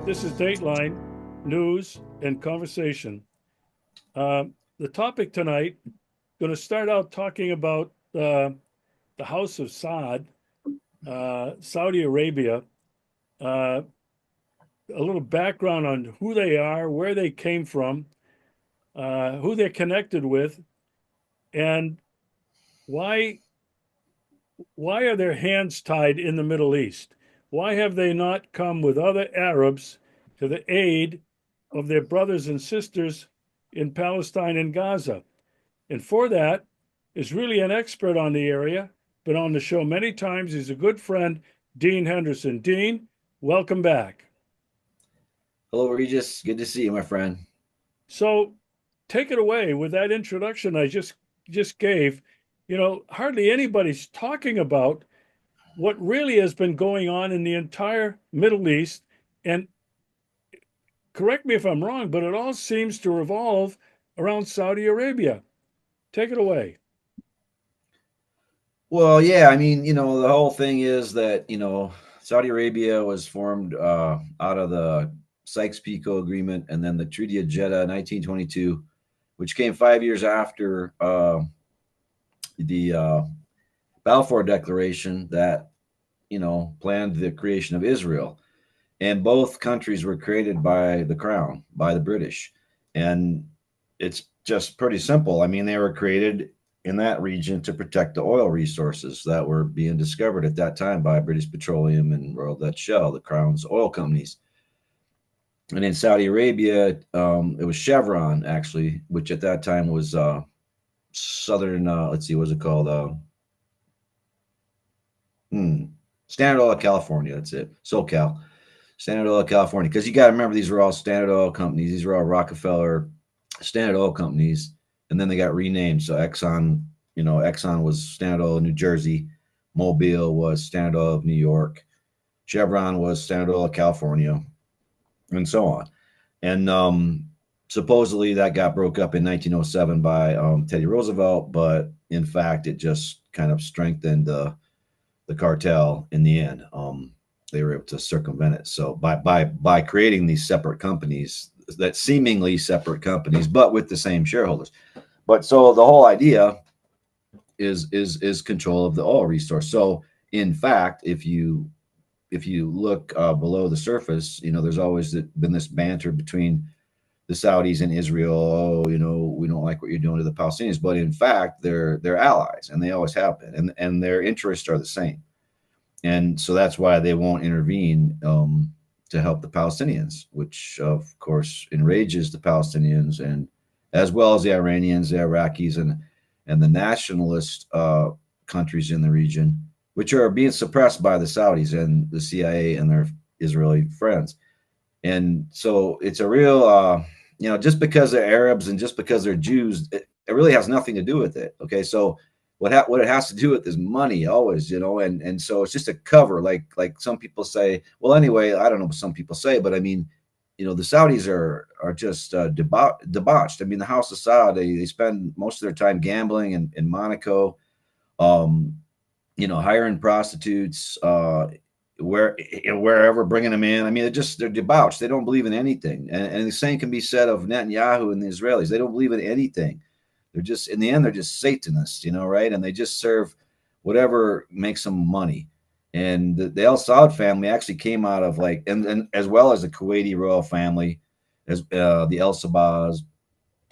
This is Dateline News and Conversation. The topic tonight, going to start out talking about the House of Saud, Saudi Arabia, uh, a little background on who they are, where they came from, who they're connected with, and why why are their hands tied in the Middle East? Why have they not come with other Arabs to the aid of their brothers and sisters in Palestine and Gaza? And for that is really an expert on the area, been on the show many times. He's a good friend, Dean Henderson. Dean, welcome back. Hello, Regis. Good to see you, my friend. So take it away with that introduction I just gave. Hardly anybody's talking about what really has been going on in the entire Middle East. And correct me if I'm wrong, but it all seems to revolve around Saudi Arabia. Take it away. Well, yeah, I mean, the whole thing is that, Saudi Arabia was formed out of the Sykes-Picot Agreement and then the Treaty of Jeddah 1922, which came 5 years after the Balfour Declaration that, planned the creation of Israel. And both countries were created by the crown, by the British. And it's just pretty simple. I mean, they were created in that region to protect the oil resources that were being discovered at that time by British Petroleum and Royal Dutch Shell, the crown's oil companies. And in Saudi Arabia, it was Chevron, actually, which at that time was Southern, let's see, what's it called? Hmm, Standard Oil of California, that's it, SoCal. Standard Oil of California, because you got to remember these were all Standard Oil companies. These were all Rockefeller Standard Oil companies, and then they got renamed. So Exxon, Exxon was Standard Oil of New Jersey, Mobil was Standard Oil of New York, Chevron was Standard Oil of California, and so on. And supposedly that got broke up in 1907 by Teddy Roosevelt, but in fact it just kind of strengthened the cartel in the end. They were able to circumvent it. So by creating these separate companies, that seemingly separate companies, but with the same shareholders. But so the whole idea is control of the oil resource. So in fact, if you look below the surface, there's always been this banter between the Saudis and Israel. Oh, we don't like what you're doing to the Palestinians, but in fact, they're allies, and they always have been, and their interests are the same. And so that's why they won't intervene to help the Palestinians, which of course enrages the Palestinians and as well as the Iranians, the Iraqis, and the nationalist countries in the region, which are being suppressed by the Saudis and the CIA and their Israeli friends. And so it's a real, just because they're Arabs and just because they're Jews, it really has nothing to do with it. Okay, so what it has to do with is money always, and so it's just a cover, like some people say. Well, anyway, I don't know what some people say, but I mean, the Saudis are just debauched. I mean, the House of Saud, they spend most of their time gambling in Monaco, um, hiring prostitutes, wherever, bringing them in. I mean, they're debauched. They don't believe in anything, and the same can be said of Netanyahu and the Israelis. They don't believe in anything. They're just, in the end, they're just Satanists, right? And they just serve whatever makes them money. And the El Saud family actually came out of and as well as the Kuwaiti royal family, as the El Sabahs,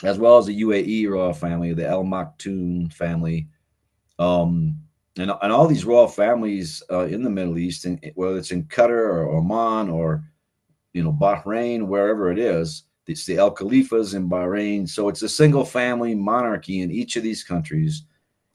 as well as the UAE royal family, the El Maktoum family, and all these royal families in the Middle East, and whether it's in Qatar or Oman or Bahrain, wherever it is. It's the El Khalifas in Bahrain. So it's a single family monarchy in each of these countries,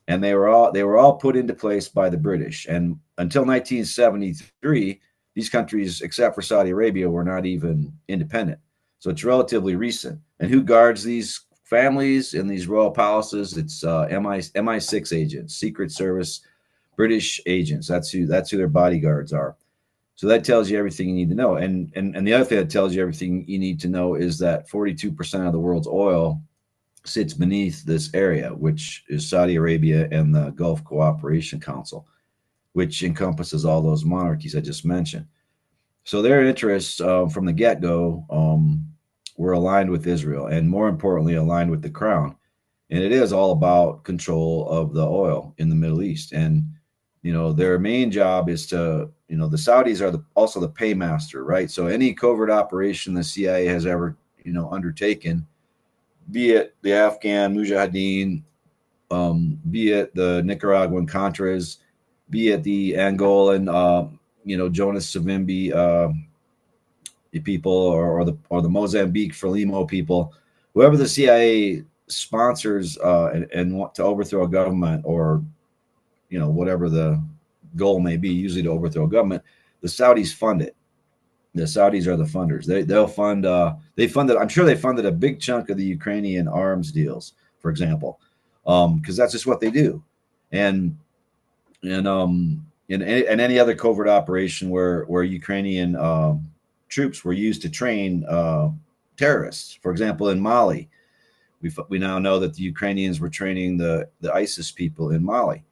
and they were all put into place by the British. And until 1973, these countries, except for Saudi Arabia, were not even independent. So it's relatively recent. And who guards these families in these royal palaces? It's MI6 agents, Secret Service British agents. That's who their bodyguards are. So that tells you everything you need to know. And the other thing that tells you everything you need to know is that 42% of the world's oil sits beneath this area, which is Saudi Arabia and the Gulf Cooperation Council, which encompasses all those monarchies I just mentioned. So their interests from the get go were aligned with Israel, and more importantly, aligned with the crown. And it is all about control of the oil in the Middle East. And their main job is to, the Saudis are also the paymaster, right? So any covert operation the CIA has ever undertaken, be it the Afghan Mujahideen, be it the Nicaraguan Contras, be it the Angolan, Jonas Savimbi people, or the Mozambique Frelimo people, whoever the CIA sponsors and want to overthrow a government, or whatever the goal may be, usually to overthrow a government, the Saudis fund it. The Saudis are the funders. They'll fund. They funded. I'm sure they funded a big chunk of the Ukrainian arms deals, for example, because that's just what they do. And in any other covert operation where Ukrainian troops were used to train terrorists. For example, in Mali, we now know that the Ukrainians were training the ISIS people in Mali,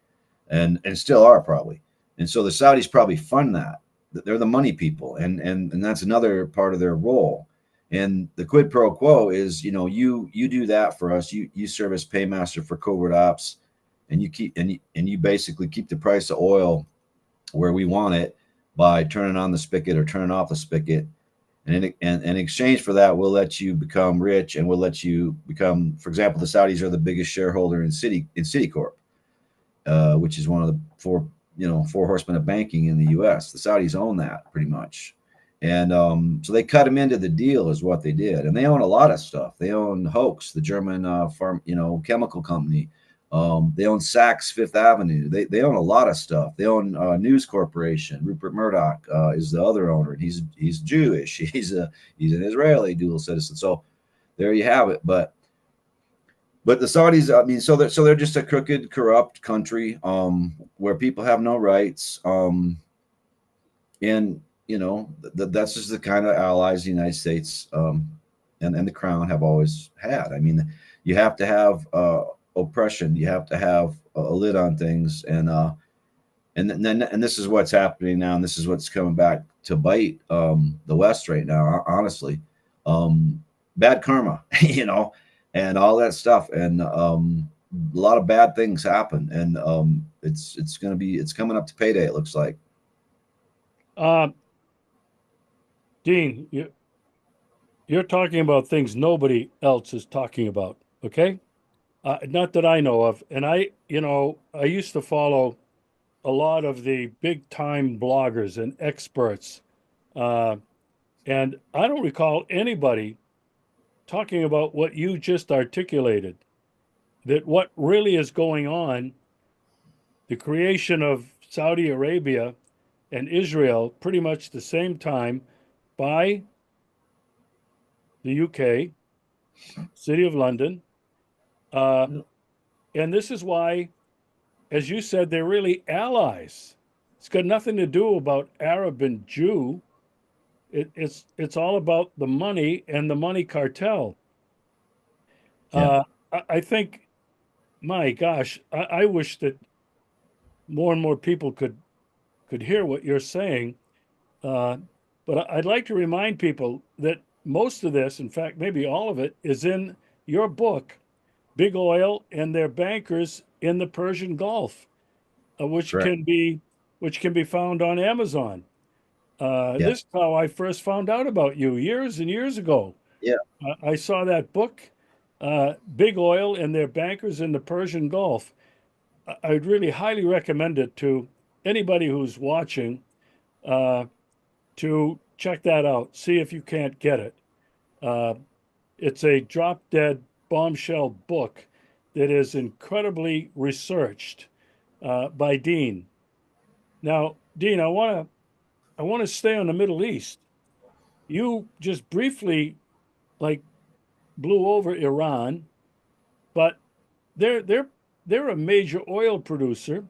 and still are probably. And so the Saudis probably fund that. They're the money people, and that's another part of their role. And the quid pro quo is, you do that for us. You serve as paymaster for covert ops, and you basically keep the price of oil where we want it by turning on the spigot or turning off the spigot. And in exchange for that, we'll let you become rich, and we'll let you become, for example, the Saudis are the biggest shareholder in Citicorp, which is one of the four horsemen of banking in the U.S. The Saudis own that pretty much, and so they cut them into the deal, is what they did, and they own a lot of stuff. They own Hoechst, the German chemical company. They own Saks Fifth Avenue. They own a lot of stuff. They own News Corporation. Rupert Murdoch is the other owner, and he's Jewish. He's an Israeli dual citizen. So there you have it. But the Saudis, I mean, so they're just a crooked, corrupt country where people have no rights, and that's just the kind of allies the United States and the Crown have always had. I mean, you have to have oppression, you have to have a lid on things, and this is what's happening now, and this is what's coming back to bite the West right now. Honestly, bad karma, and all that stuff, and a lot of bad things happen, and it's coming up to payday. It looks like. Uh, Dean, you're talking about things nobody else is talking about. Okay, not that I know of, and I used to follow a lot of the big time bloggers and experts, uh, and I don't recall anybody talking about what you just articulated. That what really is going on, the creation of Saudi Arabia and Israel pretty much the same time by the UK, City of London. Uh, and this is why, as you said, they're really allies. It's got nothing to do about Arab and Jew. It's all about the money and the money cartel. Yeah. I think, my gosh, I wish that more and more people could hear what you're saying. Uh, but I'd like to remind people that most of this, in fact, maybe all of it, is in your book, Big Oil and Their Bankers in the Persian Gulf, which Correct. can be found on Amazon. Yeah. This is how I first found out about you years and years ago. Yeah. I saw that book, Big Oil and Their Bankers in the Persian Gulf. I'd really highly recommend it to anybody who's watching uh, to check that out. See if you can't get it. Uh, it's a drop dead bombshell book that is incredibly researched by Dean. Now, Dean, I want to stay on the Middle East. You just briefly like blew over Iran, but they're they're they're a major oil producer.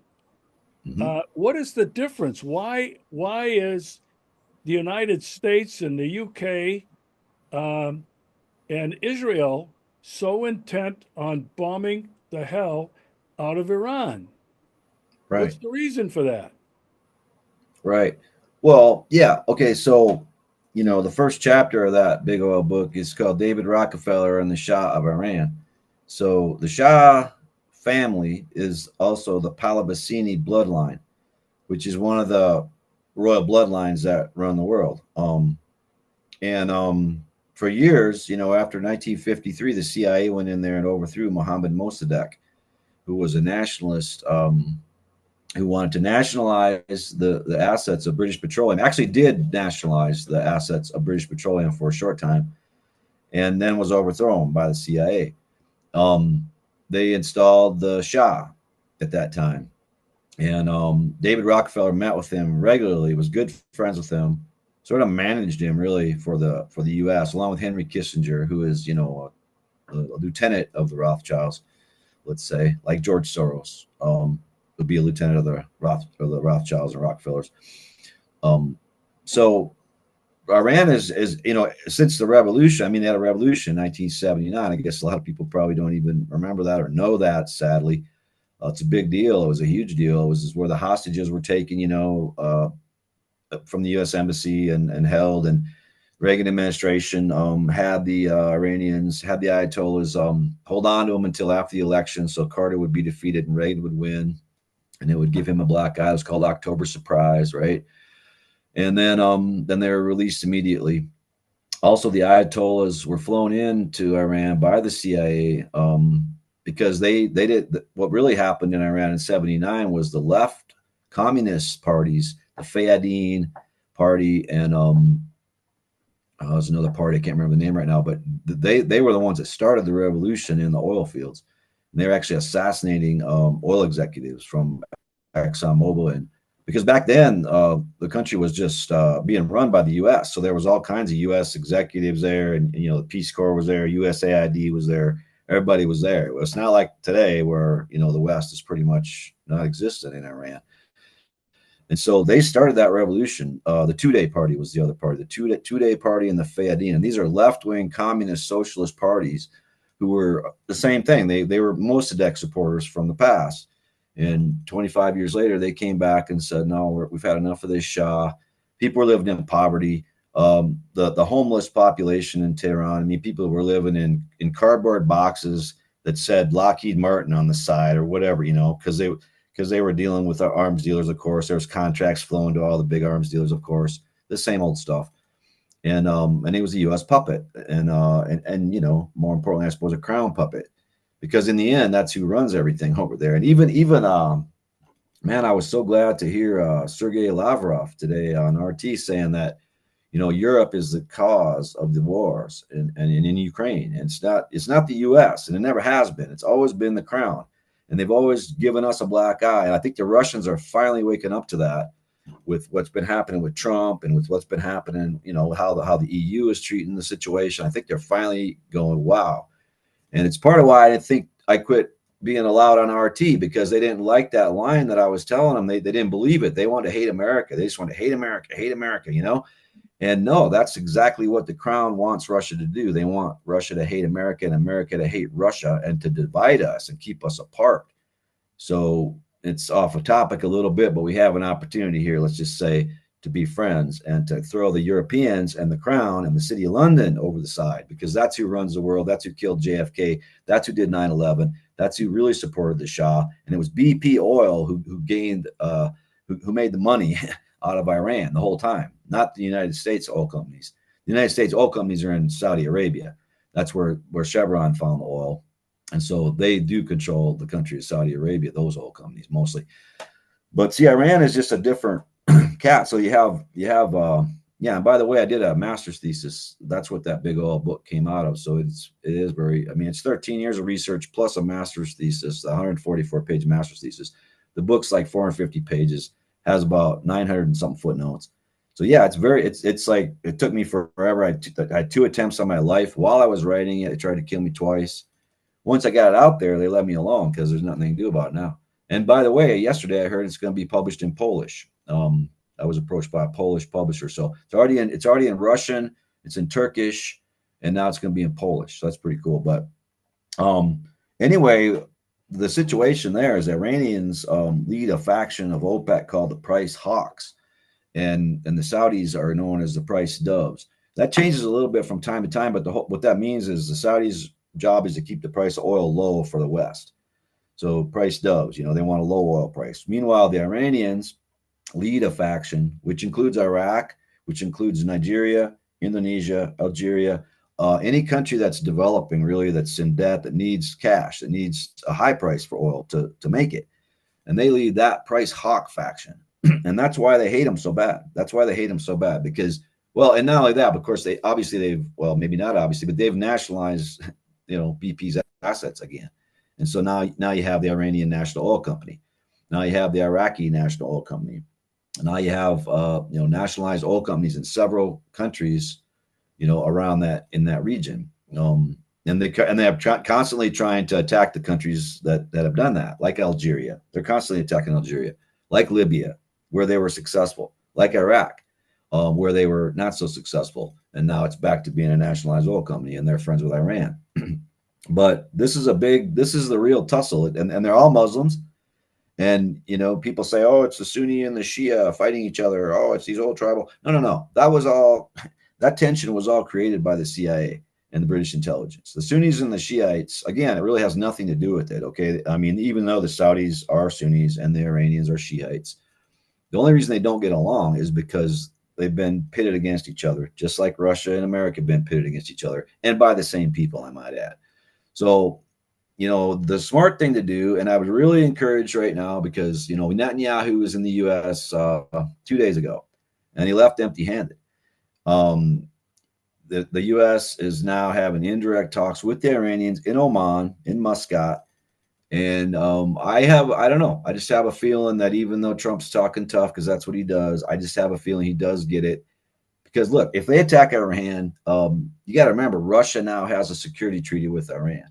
Hmm. What is the difference? Why is the United States and the UK um, and Israel so intent on bombing the hell out of Iran? Right. What's the reason for that? Right. Well, yeah. Okay. So, the first chapter of that big oil book is called David Rockefeller and the Shah of Iran. So the Shah family is also the Palabasini bloodline, which is one of the royal bloodlines that run the world. And for years, after 1953, the CIA went in there and overthrew Mohammad Mossadegh, who was a nationalist, who wanted to nationalize the assets of British Petroleum. Actually, did nationalize the assets of British Petroleum for a short time, and then was overthrown by the CIA. They installed the Shah at that time, and David Rockefeller met with him regularly, was good friends with him, sort of managed him really for the U.S. along with Henry Kissinger, who is a lieutenant of the Rothschilds, let's say, like George Soros would be a lieutenant of the Rothschilds and Rockefellers. So Iran is since the revolution. I mean, they had a revolution in 1979. I guess a lot of people probably don't even remember that or know that. Sadly, it's a big deal. It was a huge deal. It was where the hostages were taken, from the U.S. embassy and held. And Reagan administration had the Iranians, had the Ayatollahs hold on to them until after the election, so Carter would be defeated and Reagan would win, and it would give him a black eye. It was called October Surprise, right? And then they were released immediately. Also, the Ayatollahs were flown into Iran by the CIA because they did what really happened in Iran in '79 was the left communist parties, the Fayadeen party, and there's another party, I can't remember the name right now, but they were the ones that started the revolution in the oil fields. And they were actually assassinating oil executives from ExxonMobil, and because back then the country was just being run by the U.S., so there was all kinds of U.S. executives there, and the Peace Corps was there, USAID was there, everybody was there. It's not like today where the West is pretty much not existent in Iran. And so they started that revolution. The Two-Day Party was the other party, the Two-Day Party and the Fayadeen. And these are left-wing communist socialist parties who were the same thing. They were Mossadegh supporters from the past. And 25 years later, they came back and said, no, we've had enough of this Shah. People were living in poverty. The homeless population in Tehran, I mean, people were living in cardboard boxes that said Lockheed Martin on the side or whatever, because they were dealing with arms dealers, of course. There was contracts flowing to all the big arms dealers, of course, the same old stuff. And he was a U.S. puppet, and more importantly, I suppose, a crown puppet, because in the end, that's who runs everything over there. And even man, I was so glad to hear Sergei Lavrov today on RT saying that Europe is the cause of the wars in Ukraine, and it's not the U.S. and it never has been. It's always been the crown. And they've always given us a black eye. And I think the Russians are finally waking up to that with what's been happening with Trump and with what's been happening, how the EU is treating the situation. I think they're finally going, wow. And it's part of why I didn't think I quit being allowed on RT, because they didn't like that line that I was telling them. They didn't believe it. They wanted to hate America. They just wanted to hate America, And no, that's exactly what the crown wants Russia to do. They want Russia to hate America and America to hate Russia and to divide us and keep us apart. So it's off a topic a little bit, but we have an opportunity here, let's just say, to be friends and to throw the Europeans and the crown and the city of London over the side, because that's who runs the world. That's who killed JFK. That's who did 9/11. That's who really supported the Shah. And it was BP Oil who gained, who made the money out of Iran the whole time, not the United States oil companies. The United States oil companies are in Saudi Arabia. That's where Chevron found the oil. And so they do control the country of Saudi Arabia, those oil companies mostly. But see, Iran is just a different cat. So you have and by the way, I did a master's thesis. That's what that big oil book came out of. So it is very, I mean, it's 13 years of research plus a master's thesis, the 144-page master's thesis. The book's like 450 pages, has about 900 and something footnotes. So yeah, it's like, it took me forever. I had 2 attempts on my life while I was writing it. They tried to kill me twice. Once I got it out there, they let me alone because there's nothing to do about it now. And by the way, yesterday I heard it's going to be published in Polish. I was approached by a Polish publisher, so it's already in Russian, it's in Turkish, and now it's going to be in Polish. So that's pretty cool. But anyway, the situation there is Iranians lead a faction of OPEC called the Price Hawks, and the Saudis are known as the price doves. That changes a little bit from time to time, but what that means is the Saudis' job is to keep the price of oil low for the West. So price doves, they want a low oil price. Meanwhile, the Iranians lead a faction, which includes Iraq, which includes Nigeria, Indonesia, Algeria, any country that's developing, really, that's in debt, that needs cash, that needs a high price for oil to make it. And they lead that price hawk faction. And that's why they hate them so bad. That's why they hate them so bad, because, well, and not only that, but of course, well, maybe not obviously, but they've nationalized, BP's assets again. And so now you have the Iranian National Oil Company. Now you have the Iraqi National Oil Company. Now you have nationalized oil companies in several countries, around that, in that region. And they have constantly trying to attack the countries that have done that, like Algeria. They're constantly attacking Algeria, like Libya, where they were successful, like Iraq, where they were not so successful. And now it's back to being a nationalized oil company, and they're friends with Iran. But this is the real tussle, and they're all Muslims. And, people say, oh, it's the Sunni and the Shia fighting each other. Oh, it's these old tribal. No. That tension was all created by the CIA and the British intelligence. The Sunnis and the Shiites, again, it really has nothing to do with it, okay? I mean, even though the Saudis are Sunnis and the Iranians are Shiites, the only reason they don't get along is because they've been pitted against each other, just like Russia and America have been pitted against each other, and by the same people, I might add. So, the smart thing to do, and I would really encourage right now, because, Netanyahu was in the U.S. 2 days ago, and he left empty-handed. The U.S. is now having indirect talks with the Iranians in Oman, in Muscat. And I don't know. I just have a feeling that even though Trump's talking tough, because that's what he does, I just have a feeling he does get it. Because, look, if they attack Iran, you got to remember, Russia now has a security treaty with Iran.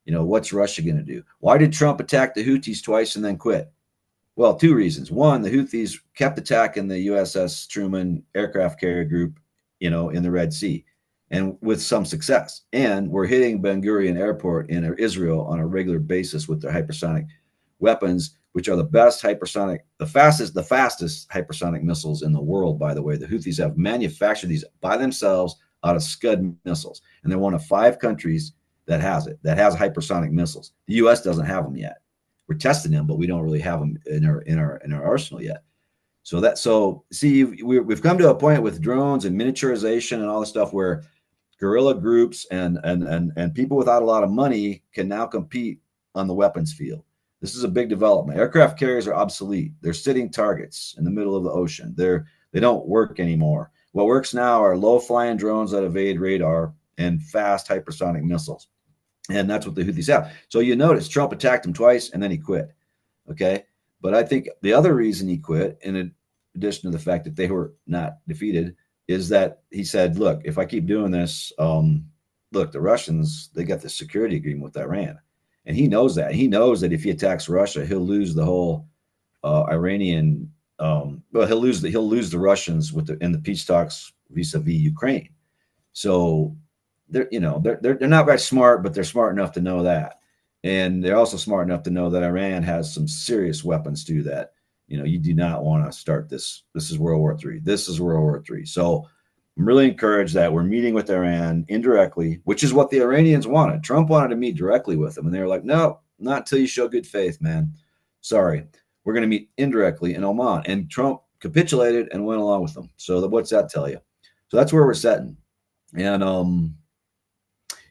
What's Russia going to do? Why did Trump attack the Houthis twice and then quit? Well, two reasons. One, the Houthis kept attacking the USS Truman aircraft carrier group, in the Red Sea, and with some success. And we're hitting Ben Gurion Airport in Israel on a regular basis with their hypersonic weapons, which are the fastest hypersonic missiles in the world, by the way. The Houthis have manufactured these by themselves out of Scud missiles. And they're one of 5 countries that has hypersonic missiles. The U.S. doesn't have them yet. We're testing them, but we don't really have them in our arsenal yet. So see, we've come to a point with drones and miniaturization and all this stuff where guerrilla groups and people without a lot of money can now compete on the weapons field. This is a big development. Aircraft carriers are obsolete. They're sitting targets in the middle of the ocean. They don't work anymore. What works now are low-flying drones that evade radar and fast hypersonic missiles. And that's what the Houthis have. So you notice Trump attacked him twice and then he quit. Okay. But I think the other reason he quit, in addition to the fact that they were not defeated, is that he said, look, if I keep doing this, look, the Russians, they got the security agreement with Iran. And he knows that. He knows that if he attacks Russia, he'll lose the whole Iranian, he'll lose the Russians in the peace talks vis-a-vis Ukraine. So they're not very smart, but they're smart enough to know that. And they're also smart enough to know that Iran has some serious weapons too, that, you do not want to start this. This is World War III. This is World War III. So I'm really encouraged that we're meeting with Iran indirectly, which is what the Iranians wanted. Trump wanted to meet directly with them. And they were like, no, not until you show good faith, man. Sorry. We're going to meet indirectly in Oman. And Trump capitulated and went along with them. So what's that tell you? So that's where we're setting. And,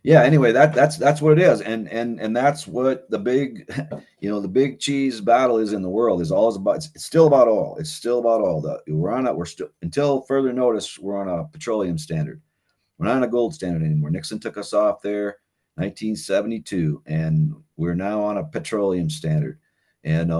yeah, anyway, that's what it is. And that's what the big, the big cheese battle is in the world, is all about. It's still about oil. It's still about oil. We're still, until further notice, we're on a petroleum standard. We're not on a gold standard anymore. Nixon took us off there 1972, and we're now on a petroleum standard. And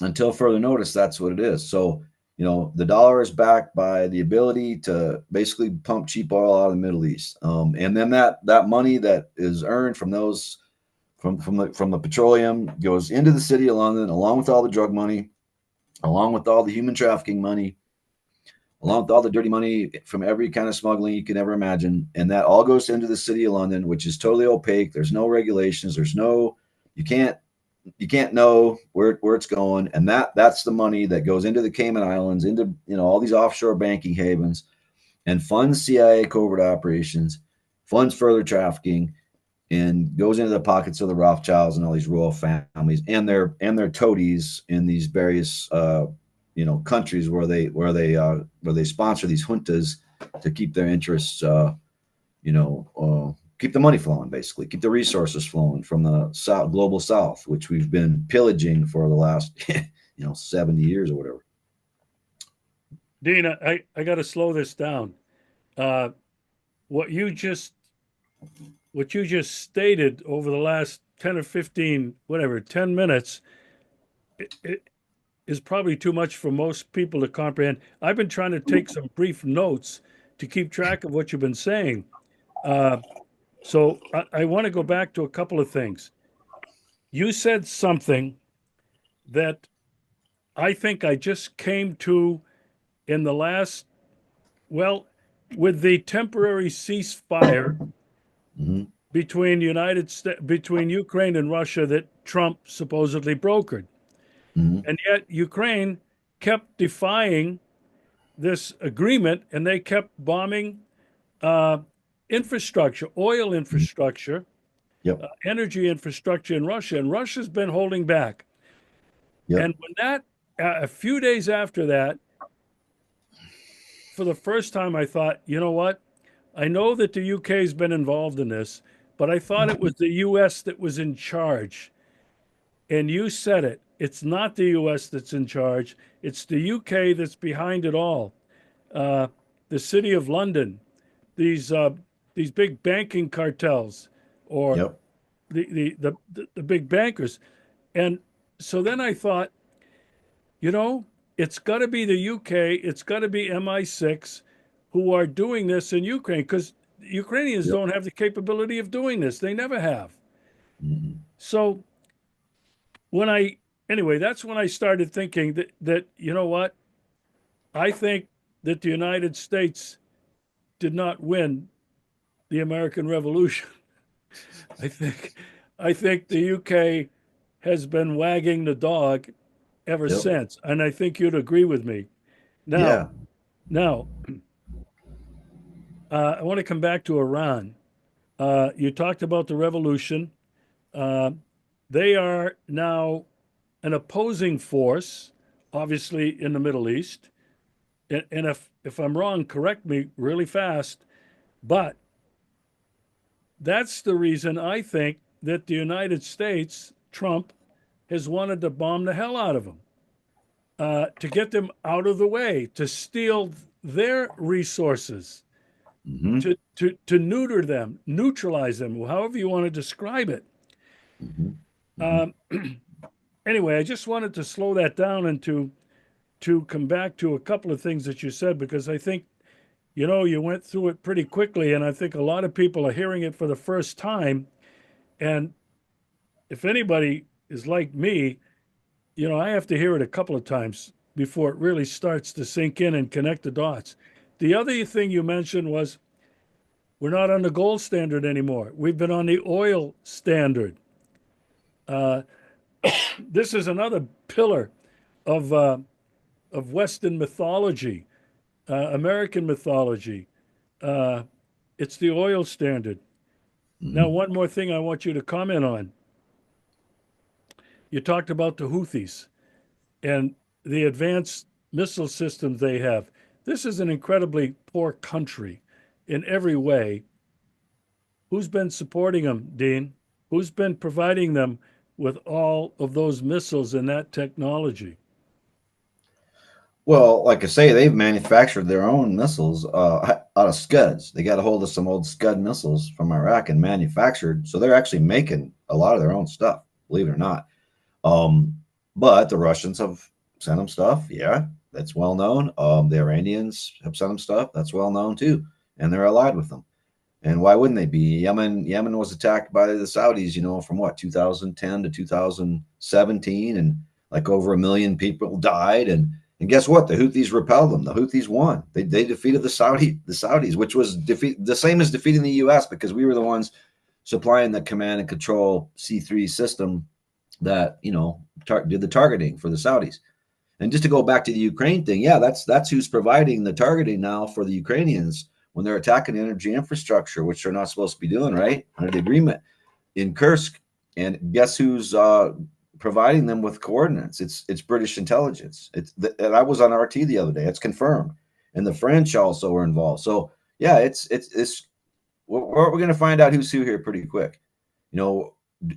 until further notice, that's what it is. So, the dollar is backed by the ability to basically pump cheap oil out of the Middle East. And then that money that is earned from those, from the petroleum, goes into the city of London, along with all the drug money, along with all the human trafficking money, along with all the dirty money from every kind of smuggling you can ever imagine. And that all goes into the city of London, which is totally opaque. There's no regulations. You can't you can't know where it's going, and that's the money that goes into the Cayman Islands, into all these offshore banking havens, and funds CIA covert operations, funds further trafficking, and goes into the pockets of the Rothschilds and all these royal families and their toadies in these various countries where they sponsor these juntas to keep their interests keep the money flowing, basically keep the resources flowing from the global south, which we've been pillaging for the last 70 years or whatever. Dean, I got to slow this down. Uh, what you just stated over the last 10 or 15, whatever, 10 minutes, it is probably too much for most people to comprehend. I've been trying to take some brief notes to keep track of what you've been saying. Uh, so I want to go back to a couple of things. You said something that I think I just came to in the last, well, with the temporary ceasefire Mm-hmm. between Ukraine and Russia that Trump supposedly brokered. Mm-hmm. And yet Ukraine kept defying this agreement, and they kept bombing uh, infrastructure, oil infrastructure, Yep. energy infrastructure in Russia, and Russia's been holding back. Yep. And when that, a few days after that, for the first time, I thought, you know what? I know that the UK has been involved in this, but I thought it was the US that was in charge. And you said it. It's not the US that's in charge. It's the UK that's behind it all. Uh, the City of London, these uh, these big banking cartels, or Yep. the big bankers. And so then I thought, you know, it's got to be the UK, it's got to be MI6 who are doing this in Ukraine, because Ukrainians Yep. don't have the capability of doing this. They never have. Mm-hmm. So when I, anyway, that's when I started thinking that you know what? I think that the United States did not win the American Revolution. I think I think the UK has been wagging the dog ever Yep. since, and I think you'd agree with me. Now, Yeah. now, I want to come back to Iran. You talked about the revolution. Uh, they are now an opposing force, obviously in the Middle East. And if I'm wrong, correct me really fast. But that's the reason I think that the United States, Trump, has wanted to bomb the hell out of them, to get them out of the way, to steal their resources, Mm-hmm. to neuter them, neutralize them, however you want to describe it. Mm-hmm. Mm-hmm. Um, anyway, I just wanted to slow that down and to come back to a couple of things that you said, because I think, you know, you went through it pretty quickly, and I think a lot of people are hearing it for the first time. And if anybody is like me, you know, I have to hear it a couple of times before it really starts to sink in and connect the dots. The other thing you mentioned was we're not on the gold standard anymore. We've been on the oil standard. Uh, this is another pillar of uh, of Western mythology, American mythology. Uh, it's the oil standard. Now, Mm-hmm. one more thing I want you to comment on. You talked about the Houthis and the advanced missile systems they have. This is an incredibly poor country in every way. Who's been supporting them, Dean? Who's been providing them with all of those missiles and that technology? Well, like I say, they've manufactured their own missiles out of Scuds. They got a hold of some old Scud missiles from Iraq and manufactured. So they're actually making a lot of their own stuff, believe it or not. Um, but the Russians have sent them stuff. Yeah, that's well known. The Iranians have sent them stuff. That's well known too. And they're allied with them. And why wouldn't they be? Yemen was attacked by the Saudis, from what, 2010 to 2017, and like over 1 million people died. And guess what? The Houthis repelled them. The Houthis won. They defeated the Saudis, which was the same as defeating the U.S. because we were the ones supplying the command and control C3 system that did the targeting for the Saudis. And just to go back to the Ukraine thing, yeah, that's who's providing the targeting now for the Ukrainians when they're attacking energy infrastructure, which they're not supposed to be doing, right, under the agreement in Kursk. And guess who's providing them with coordinates? It's British intelligence. And I was on RT the other day. It's confirmed, and the French also were involved. So yeah, it's we're going to find out who's who here pretty quick.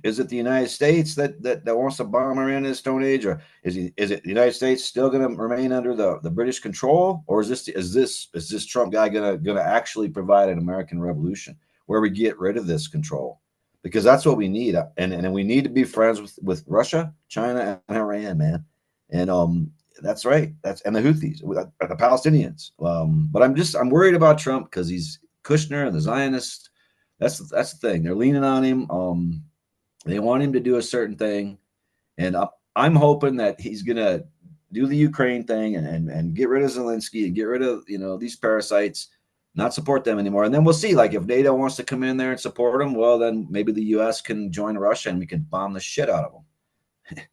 Is it the United States that wants to bomb Iran in this Stone Age, or is it the United States still going to remain under the British control, or is this Trump guy going to actually provide an American revolution where we get rid of this control? Because that's what we need, and we need to be friends with Russia, China, and Iran, man. And that's right. And the Houthis, the Palestinians. But I'm worried about Trump because he's Kushner and the Zionists. That's the thing. They're leaning on him. They want him to do a certain thing, and I'm hoping that he's gonna do the Ukraine thing and get rid of Zelensky and get rid of these parasites, not support them anymore. And then we'll see. Like if NATO wants to come in there and support them, well then maybe the U.S. can join Russia and we can bomb the shit out of them.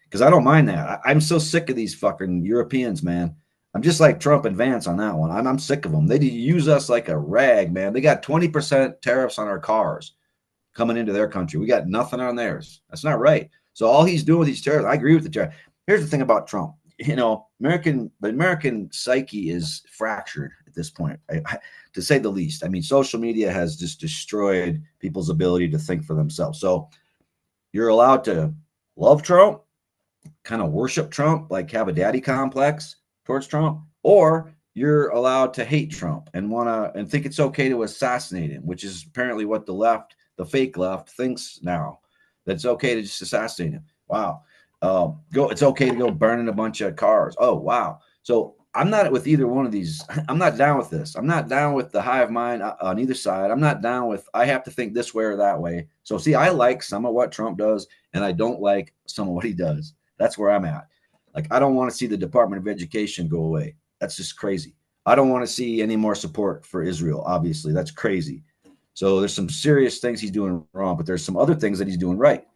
Because I don't mind that. I'm so sick of these fucking Europeans, man. I'm just like Trump and Vance on that one. I'm sick of them. They use us like a rag, man. They got 20% tariffs on our cars coming into their country. We got nothing on theirs. That's not right. So all he's doing with these tariffs, I agree with the tariff. Here's the thing about Trump. The American psyche is fractured at this point, to say the least. I mean, social media has just destroyed people's ability to think for themselves. So you're allowed to love Trump, kind of worship Trump, like have a daddy complex towards Trump, or you're allowed to hate Trump and think it's okay to assassinate him, which is apparently what the fake left thinks now, that it's okay to just assassinate him. Wow. It's okay to go burning a bunch of cars. Oh, wow. So I'm not with either one of these. I'm not down with this. I'm not down with the hive mind on either side. I'm not down with, I have to think this way or that way. So see, I like some of what Trump does, and I don't like some of what he does. That's where I'm at. Like, I don't want to see the Department of Education go away. That's just crazy. I don't want to see any more support for Israel. Obviously, that's crazy. So there's some serious things he's doing wrong, but there's some other things that he's doing right.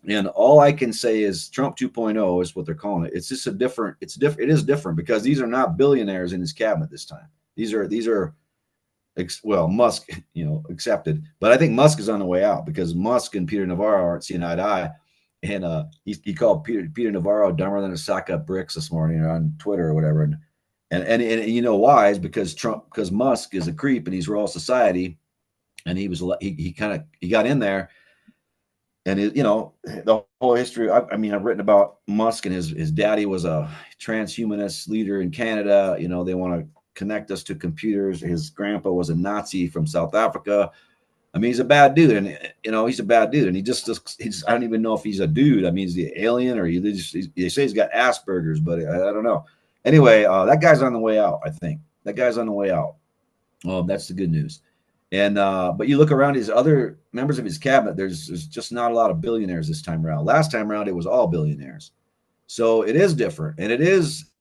And all I can say is Trump 2.0 is what they're calling it. It's just it is different because these are not billionaires in his cabinet this time. These are Musk, accepted, but I think Musk is on the way out because Musk and Peter Navarro aren't seeing eye to eye. And he called Peter Navarro dumber than a sack of bricks this morning on Twitter or whatever. And you know why? Is because Musk is a creep and he's Royal Society, and he got in there. And the whole history. I mean, I've written about Musk, and his daddy was a transhumanist leader in Canada. They want to connect us to computers. His grandpa was a Nazi from South Africa. I mean, he's a bad dude, and he's a bad dude, and he just I don't even know if he's a dude. I mean, is he an alien, or they say he's got Asperger's, but I don't know. Anyway, that guy's on the way out. I think that guy's on the way out. That's the good news. And but you look around his other members of his cabinet, there's just not a lot of billionaires this time around. Last time around, it was all billionaires. So it is different, and it is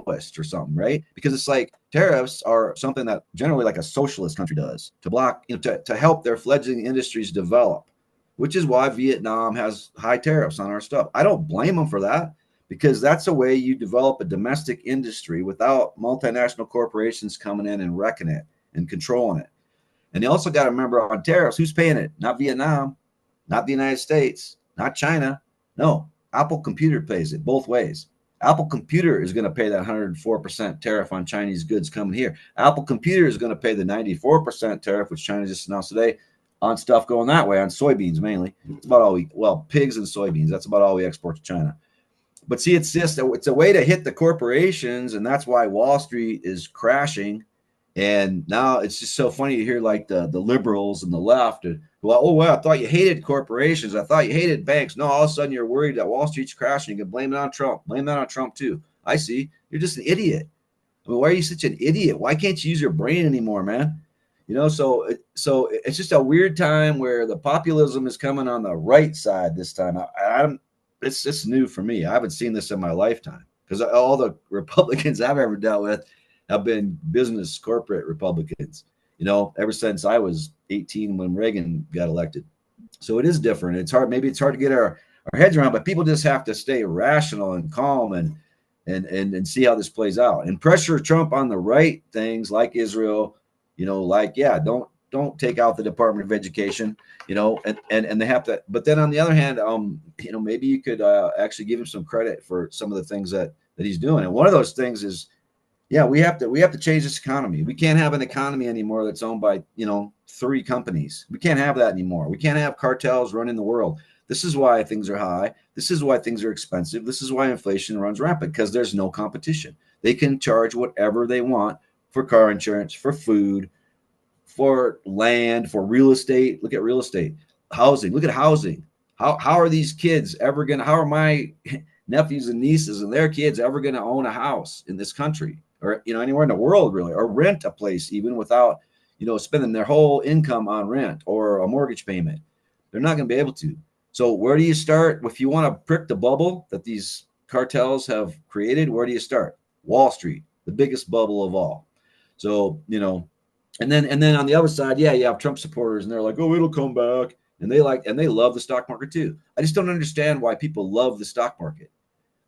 West or something, right? Because it's like tariffs are something that generally like a socialist country does to block, to help their fledgling industries develop, which is why Vietnam has high tariffs on our stuff. I don't blame them for that, because that's a way you develop a domestic industry without multinational corporations coming in and wrecking it and controlling it. And you also got to remember on tariffs, who's paying it? Not Vietnam, not the United States, not China. No, Apple Computer pays it both ways. Apple Computer is going to pay that 104% tariff on Chinese goods coming here. Apple Computer is going to pay the 94% tariff, which China just announced today, on stuff going that way, on soybeans mainly. It's about all pigs and soybeans. That's about all we export to China. But see, it's a way to hit the corporations, and that's why Wall Street is crashing. And now it's just so funny to hear like the liberals and the left, I thought you hated corporations. I thought you hated banks. No, all of a sudden you're worried that Wall Street's crashing. You can blame it on Trump. Blame that on Trump too. I see. You're just an idiot. I mean, why are you such an idiot? Why can't you use your brain anymore, man? So it's just a weird time where the populism is coming on the right side this time. It's new for me. I haven't seen this in my lifetime because all the Republicans I've ever dealt with have been business corporate Republicans. ever since I was 18 when Reagan got elected. So it is different. It's hard. Maybe it's hard to get our heads around, but people just have to stay rational and calm and see how this plays out and pressure Trump on the right things like Israel, don't take out the Department of Education, and they have to. But then on the other hand, maybe you could actually give him some credit for some of the things that he's doing. And one of those things is, yeah, we have to change this economy. We can't have an economy anymore that's owned by 3 companies. We can't have that anymore. We can't have cartels running the world. This is why things are high. This is why things are expensive. This is why inflation runs rampant, because there's no competition. They can charge whatever they want for car insurance, for food, for land, for real estate. Look at real estate, housing. Look at housing. How are these kids ever going to, how are my nephews and nieces and their kids ever going to own a house in this country or, anywhere in the world really, or rent a place even without, spending their whole income on rent or a mortgage payment? They're not going to be able to. So where do you start? If you want to prick the bubble that these cartels have created, where do you start? Wall Street, the biggest bubble of all. So, and then on the other side, yeah, you have Trump supporters and they're like, oh, it'll come back. And they love the stock market too. I just don't understand why people love the stock market.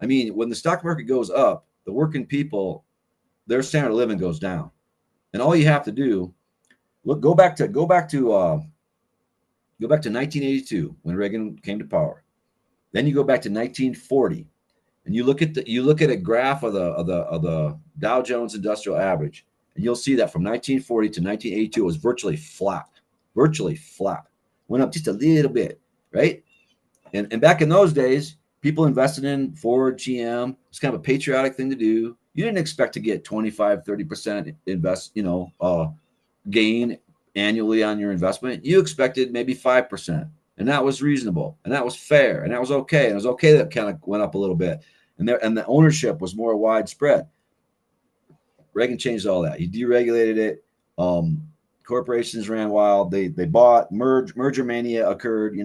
I mean, when the stock market goes up, the working people, their standard of living goes down. And all you have to do, go back to 1982 when Reagan came to power. Then you go back to 1940, and you look at a graph of the Dow Jones Industrial Average, and you'll see that from 1940 to 1982 it was virtually flat. Went up just a little bit, right? And back in those days, people invested in Ford, GM. It's kind of a patriotic thing to do. You didn't expect to get 25, 30% gain annually on your investment. You expected maybe 5%, and that was reasonable, and that was fair, and that was okay. And it was okay that kind of went up a little bit, and the ownership was more widespread. Reagan changed all that. He deregulated it. Corporations ran wild. They bought, merger mania occurred.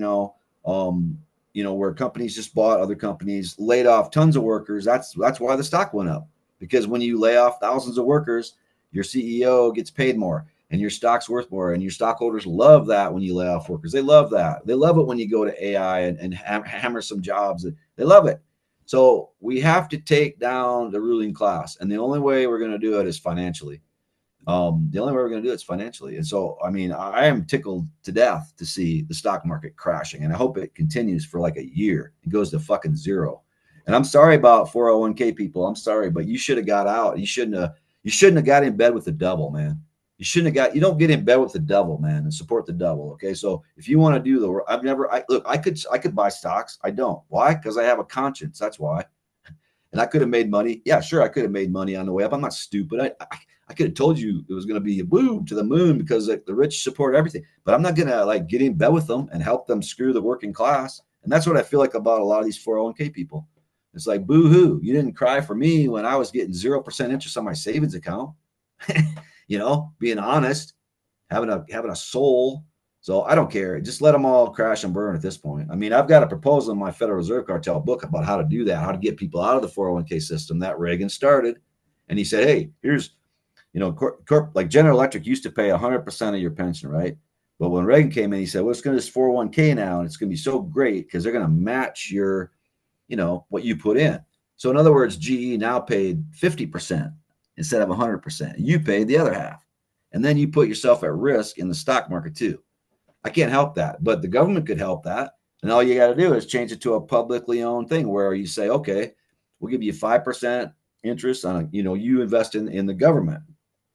Where companies just bought other companies, laid off tons of workers. That's why the stock went up, because when you lay off thousands of workers, your CEO gets paid more and your stock's worth more. And your stockholders love that when you lay off workers. They love that. They love it when you go to AI and hammer some jobs. They love it. So we have to take down the ruling class. And the only way we're going to do it is financially. And so, I mean, I am tickled to death to see the stock market crashing, and I hope it continues for like a year. It goes to fucking zero. And I'm sorry about 401k people. I'm sorry, but you should have got out. You shouldn't have got in bed with the devil, man. You don't get in bed with the devil, man, and support the devil. Okay. So if you want to do I could buy stocks. I don't. Why? Because I have a conscience. That's why. And I could have made money. Yeah, sure. I could have made money on the way up. I'm not stupid. I could have told you it was going to be a boom to the moon because the rich support everything, but I'm not going to get in bed with them and help them screw the working class. And that's what I feel like about a lot of these 401k people. It's like, boo hoo. You didn't cry for me when I was getting 0% interest on my savings account, being honest, having a soul. So I don't care. Just let them all crash and burn at this point. I mean, I've got a proposal in my Federal Reserve Cartel book about how to do that, how to get people out of the 401k system that Reagan started. And he said, hey, here's, like General Electric used to pay 100% of your pension, right? But when Reagan came in, he said, well, it's going to be 401k now, and it's going to be so great because they're going to match your, what you put in. So in other words, GE now paid 50% instead of 100%. You paid the other half. And then you put yourself at risk in the stock market too. I can't help that, but the government could help that. And all you got to do is change it to a publicly owned thing where you say, okay, we'll give you 5% interest on, you invest in the government,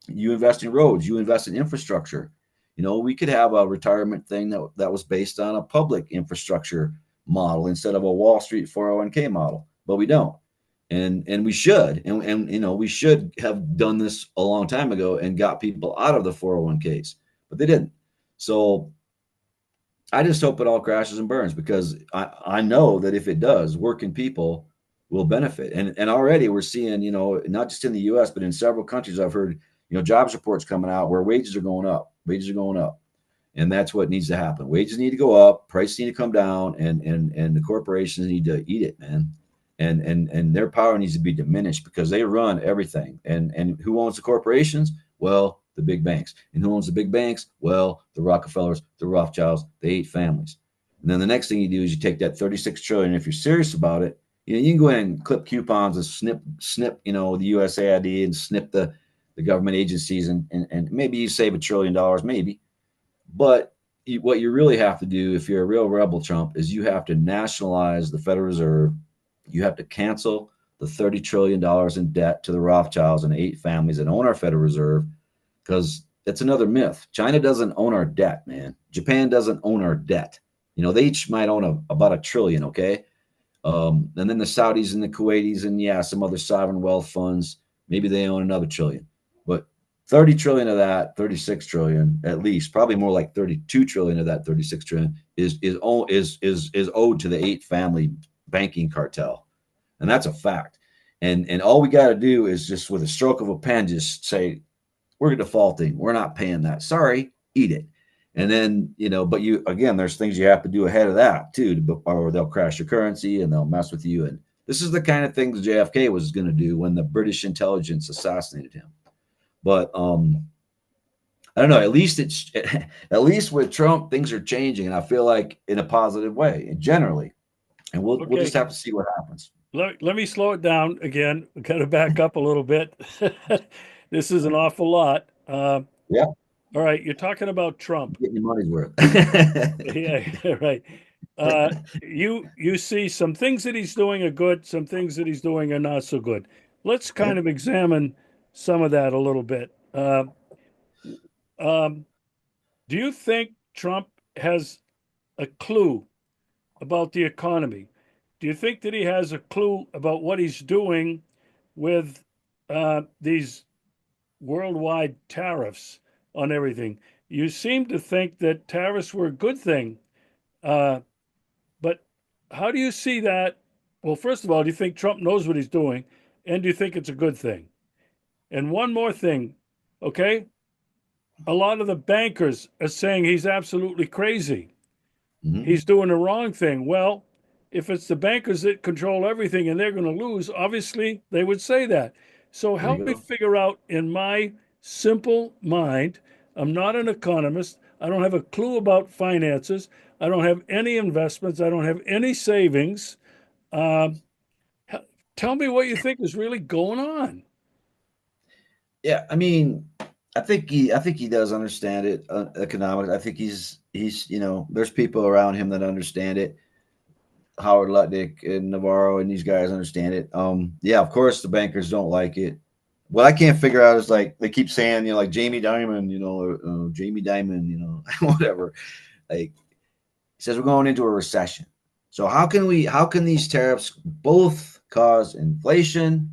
you invest in roads, you invest in infrastructure. We could have a retirement thing that was based on a public infrastructure model instead of a Wall Street 401k model, but we don't. And we should, and we should have done this a long time ago and got people out of the 401ks, but they didn't. So I just hope it all crashes and burns, because I know that if it does, working people will benefit. And already we're seeing, not just in the US, but in several countries, I've heard, jobs reports coming out where wages are going up. And that's what needs to happen. Wages need to go up, prices need to come down, and the corporations need to eat it, man. And their power needs to be diminished because they run everything. And who owns the corporations? Well, The big banks. And who owns the big banks? Well, the Rockefellers, the Rothschilds, the 8 families. And then the next thing you do is you take that 36 trillion. If you're serious about it, you can go in and clip coupons and snip, the USAID and snip the government agencies, and maybe you save $1 trillion, maybe. But what you really have to do, if you're a real rebel, Trump, is you have to nationalize the Federal Reserve. You have to cancel the $30 trillion in debt to the Rothschilds and 8 families that own our Federal Reserve, because it's another myth. China doesn't own our debt, man. Japan doesn't own our debt. They each might own about $1 trillion, okay? And then the Saudis and the Kuwaitis and, some other sovereign wealth funds, maybe they own another $1 trillion. But 30 trillion of that, 36 trillion at least, probably more like 32 trillion of that 36 trillion is owed to the 8 family banking cartel. And that's a fact. And all we got to do is just with a stroke of a pen, just say, we're defaulting. We're not paying that. Sorry, eat it. And then, but there's things you have to do ahead of that too, or they'll crash your currency and they'll mess with you. And this is the kind of things JFK was going to do when the British intelligence assassinated him. But I don't know. At least with Trump, things are changing, and I feel like in a positive way, generally. And we'll just have to see what happens. Let me slow it down again. We've got to back up a little bit. This is an awful lot. Yeah. All right, you're talking about Trump. Getting your money's worth. Yeah, right. You see some things that he's doing are good, some things that he's doing are not so good. Let's kind of examine some of that a little bit. Do you think Trump has a clue about the economy? Do you think that he has a clue about what he's doing with these worldwide tariffs on everything? You seem to think that tariffs were a good thing. But how do you see that? Well, first of all, do you think Trump knows what he's doing? And do you think it's a good thing? And one more thing, okay? A lot of the bankers are saying he's absolutely crazy. Mm-hmm. He's doing the wrong thing. Well, if it's the bankers that control everything and they're going to lose, obviously they would say that. So help me figure out in my simple mind. I'm not an economist. I don't have a clue about finances. I don't have any investments. I don't have any savings. Tell me what you think is really going on. Yeah, I mean, I think he does understand it, economics. I think he's there's people around him that understand it. Howard Lutnick and Navarro and these guys understand it. Yeah, of course the bankers don't like it. What I can't figure out is like they keep saying, like Jamie Dimon, Jamie Dimon, whatever. Like he says we're going into a recession. So how can these tariffs both cause inflation,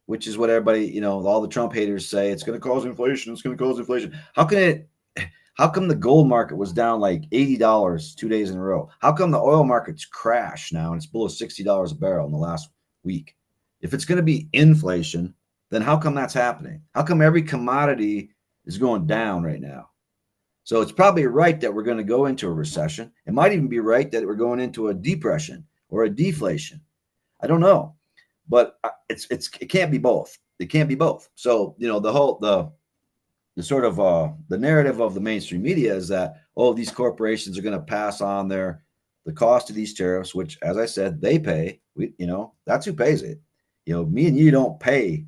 which is what everybody, all the Trump haters say, it's going to cause inflation. It's going to cause inflation. How come the gold market was down like $80 2 days in a row? How come the oil market's crashed now and it's below $60 a barrel in the last week? If it's going to be inflation, then how come that's happening? How come every commodity is going down right now? So it's probably right that we're going to go into a recession. It might even be right that we're going into a depression or a deflation. I don't know, but it can't be both. It can't be both. So the sort of the narrative of the mainstream media is that these corporations are going to pass on the cost of these tariffs, which, as I said, they pay. That's who pays it. Me and you don't pay.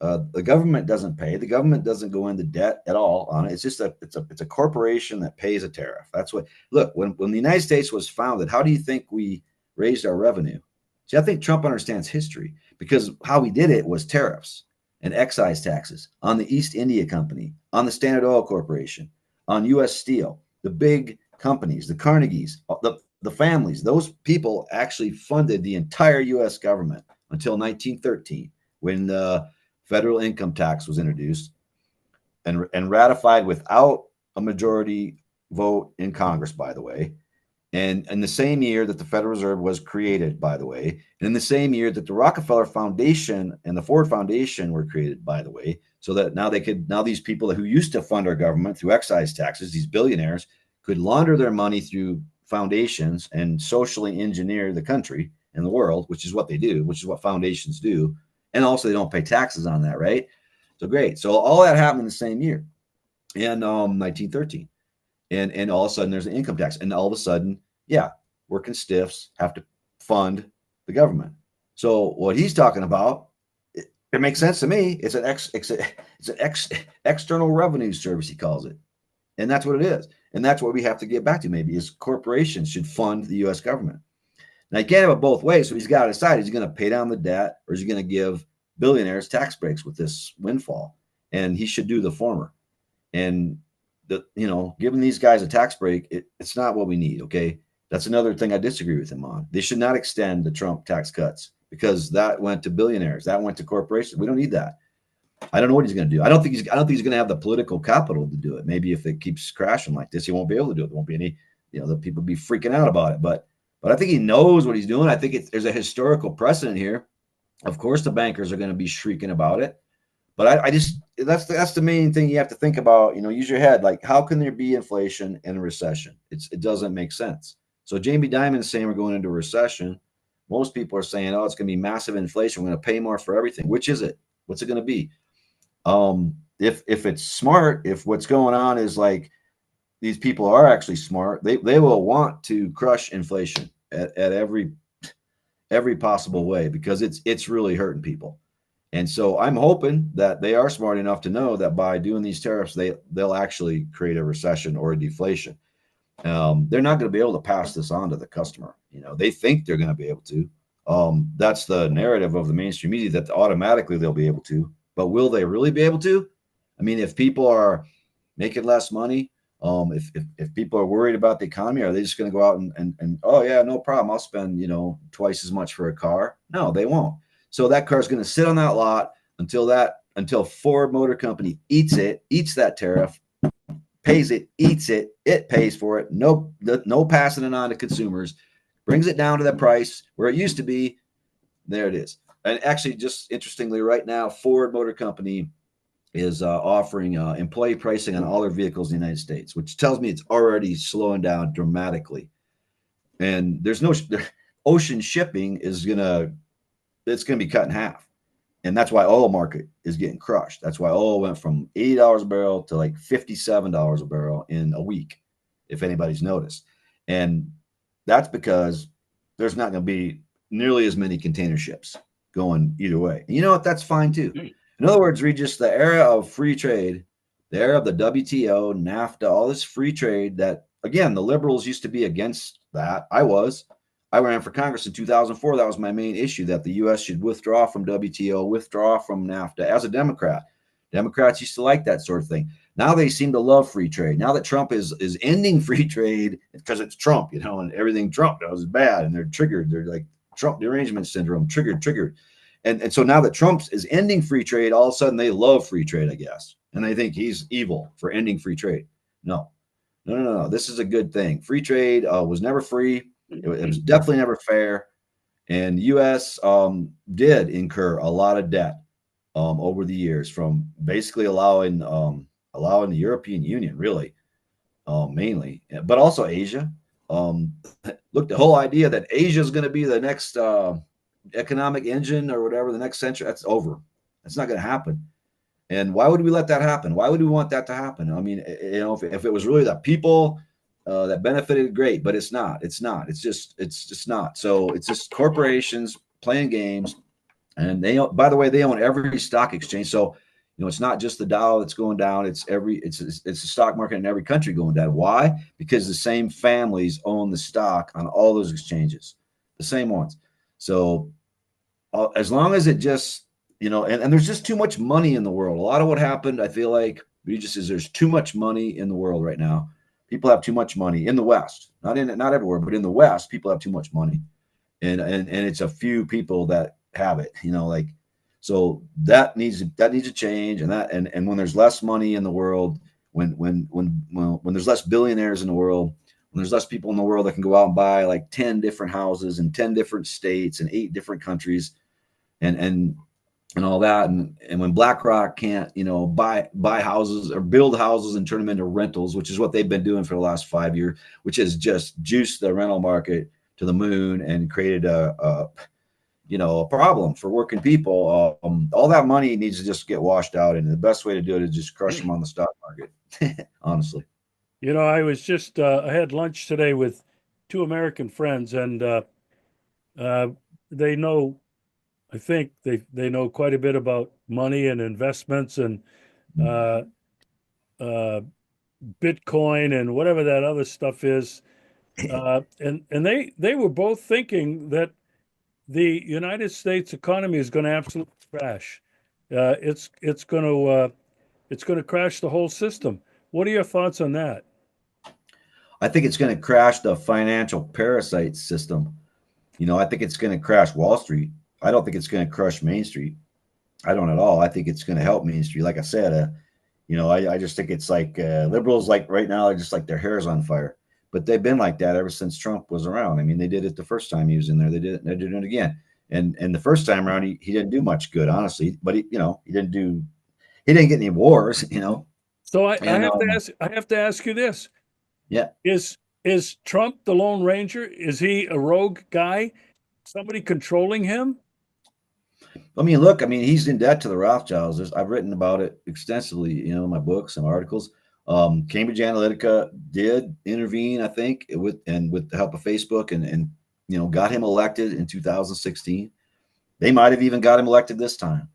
The government doesn't pay. The government doesn't go into debt at all on it. It's just it's a corporation that pays a tariff. That's what. Look, when the United States was founded, how do you think we raised our revenue? See, I think Trump understands history because how we did it was tariffs and excise taxes on the East India Company, on the Standard Oil Corporation, on U.S. Steel, the big companies, the Carnegies, the families. Those people actually funded the entire U.S. government until 1913, when the federal income tax was introduced and ratified without a majority vote in Congress, by the way. And in the same year that the Federal Reserve was created, by the way, and in the same year that the Rockefeller Foundation and the Ford Foundation were created, by the way, so that now these people who used to fund our government through excise taxes, these billionaires, could launder their money through foundations and socially engineer the country and the world, which is what they do, which is what foundations do. And also they don't pay taxes on that, right? So great. So all that happened in the same year. in 1913. And all of a sudden there's an income tax. And all of a sudden, yeah, working stiffs have to fund the government. So what he's talking about, it makes sense to me. It's an external revenue service, he calls it. And that's what it is. And that's what we have to get back to maybe is corporations should fund the US government. Now you can't have it both ways. So he's got to decide, is he going to pay down the debt or is he going to give billionaires tax breaks with this windfall? And he should do the former. And giving these guys a tax break, it's not what we need. Okay. That's another thing I disagree with him on. They should not extend the Trump tax cuts because that went to billionaires. That went to corporations. We don't need that. I don't know what he's going to do. I don't think he's going to have the political capital to do it. Maybe if it keeps crashing like this, he won't be able to do it. There won't be any, the people be freaking out about it. But I think he knows what he's doing. I think there's a historical precedent here. Of course, the bankers are going to be shrieking about it. But I just that's the main thing you have to think about. Use your head. Like, how can there be inflation in a recession? It doesn't make sense. So Jamie Dimon is saying we're going into a recession. Most people are saying, oh, it's going to be massive inflation. We're going to pay more for everything. Which is it? What's it going to be? If it's smart, if what's going on is like these people are actually smart, they will want to crush inflation at every possible way because it's really hurting people. And so I'm hoping that they are smart enough to know that by doing these tariffs, they'll actually create a recession or a deflation. They're not going to be able to pass this on to the customer. They think they're going to be able to. That's the narrative of the mainstream media that automatically they'll be able to. But will they really be able to? I mean, if people are making less money, if people are worried about the economy, are they just going to go out and oh yeah, no problem, I'll spend twice as much for a car? No, they won't. So that car is going to sit on that lot until Ford Motor Company eats that tariff, pays it, eats it, it pays for it. No passing it on to consumers, brings it down to the price where it used to be. There it is. And actually, just interestingly, right now, Ford Motor Company is offering employee pricing on all their vehicles in the United States, which tells me it's already slowing down dramatically. And there's no ocean shipping it's going to be cut in half. And that's why oil market is getting crushed. That's why oil went from $80 a barrel to like $57 a barrel in a week, if anybody's noticed. And that's because there's not going to be nearly as many container ships going either way. And you know what? That's fine too. In other words, Regis, the era of free trade, the era of the WTO, NAFTA, all this free trade that, again, the liberals used to be against that. I ran for Congress in 2004. That was my main issue, that the U.S. should withdraw from WTO, withdraw from NAFTA as a Democrat. Democrats used to like that sort of thing. Now they seem to love free trade. Now that Trump is ending free trade because it's Trump, and everything Trump does is bad, and they're triggered. They're like Trump derangement syndrome, triggered. And so now that Trump is ending free trade, all of a sudden they love free trade, I guess. And they think he's evil for ending free trade. No. This is a good thing. Free trade was never free. It was definitely never fair. And the U.S. Did incur a lot of debt over the years from basically allowing the European Union, really, mainly, but also Asia. Look, the whole idea that Asia is going to be the next economic engine or whatever the next century, that's over. That's not going to happen. And why would we let that happen? Why would we want that to happen? I mean, if it was really the people that benefited, great, but it's not. It's just not. So it's just corporations playing games, and by the way, they own every stock exchange. So it's not just the Dow that's going down. It's the stock market in every country going down. Why? Because the same families own the stock on all those exchanges, the same ones. So as long as it just and there's just too much money in the world. A lot of what happened, I feel like, Regis, is there's too much money in the world right now. People have too much money in the West, not everywhere, but in the West, people have too much money, and it's a few people that have it. So that needs to change, and when there's less money in the world, when there's less billionaires in the world, when there's less people in the world that can go out and buy like 10 different houses in 10 different states and 8 different countries, and all that, and when BlackRock can't buy houses or build houses and turn them into rentals, which is what they've been doing for the last 5 years, which has just juiced the rental market to the moon and created a problem for working people. All that money needs to just get washed out, and the best way to do it is just crush them on the stock market. Honestly. I was just I had lunch today with two American friends, and uh, they know. I think they know quite a bit about money and investments and uh, uh, Bitcoin and whatever that other stuff is. And they were both thinking that the United States economy is going to absolutely crash. It's going to crash the whole system. What are your thoughts on that? I think it's going to crash the financial parasite system. I think it's going to crash Wall Street. I don't think it's going to crush Main Street. I don't at all. I think it's going to help Main Street. Like I said, I just think it's like liberals, like right now, are just like their hair's on fire. But they've been like that ever since Trump was around. I mean, they did it the first time he was in there. They did it. They did it again. And the first time around, he didn't do much good, honestly. But he didn't get any wars. So I And have to ask you this: yeah, is Trump the Lone Ranger? Is he a rogue guy? Somebody controlling him? I mean, look, I mean, he's in debt to the Rothschilds. I've written about it extensively, in my books and articles. Cambridge Analytica did intervene, I think, with the help of Facebook, and got him elected in 2016. They might have even got him elected this time.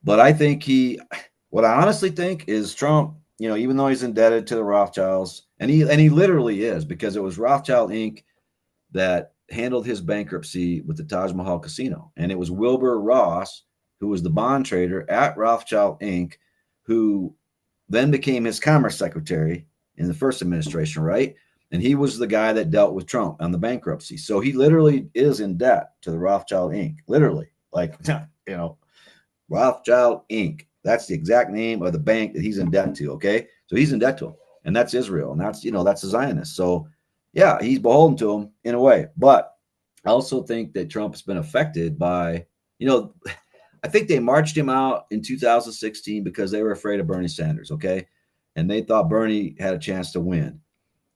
But I think what I honestly think is Trump, even though he's indebted to the Rothschilds, and he literally is, because it was Rothschild Inc. that handled his bankruptcy with the Taj Mahal Casino. And it was Wilbur Ross, who was the bond trader at Rothschild Inc., who then became his commerce secretary in the first administration, right? And he was the guy that dealt with Trump on the bankruptcy. So he literally is in debt to the Rothschild Inc., literally. Like, Rothschild Inc. That's the exact name of the bank that he's in debt to, okay? So he's in debt to him. And that's Israel. And that's the Zionists. So yeah, he's beholden to him in a way. But I also think that Trump has been affected by, I think they marched him out in 2016 because they were afraid of Bernie Sanders, okay? And they thought Bernie had a chance to win.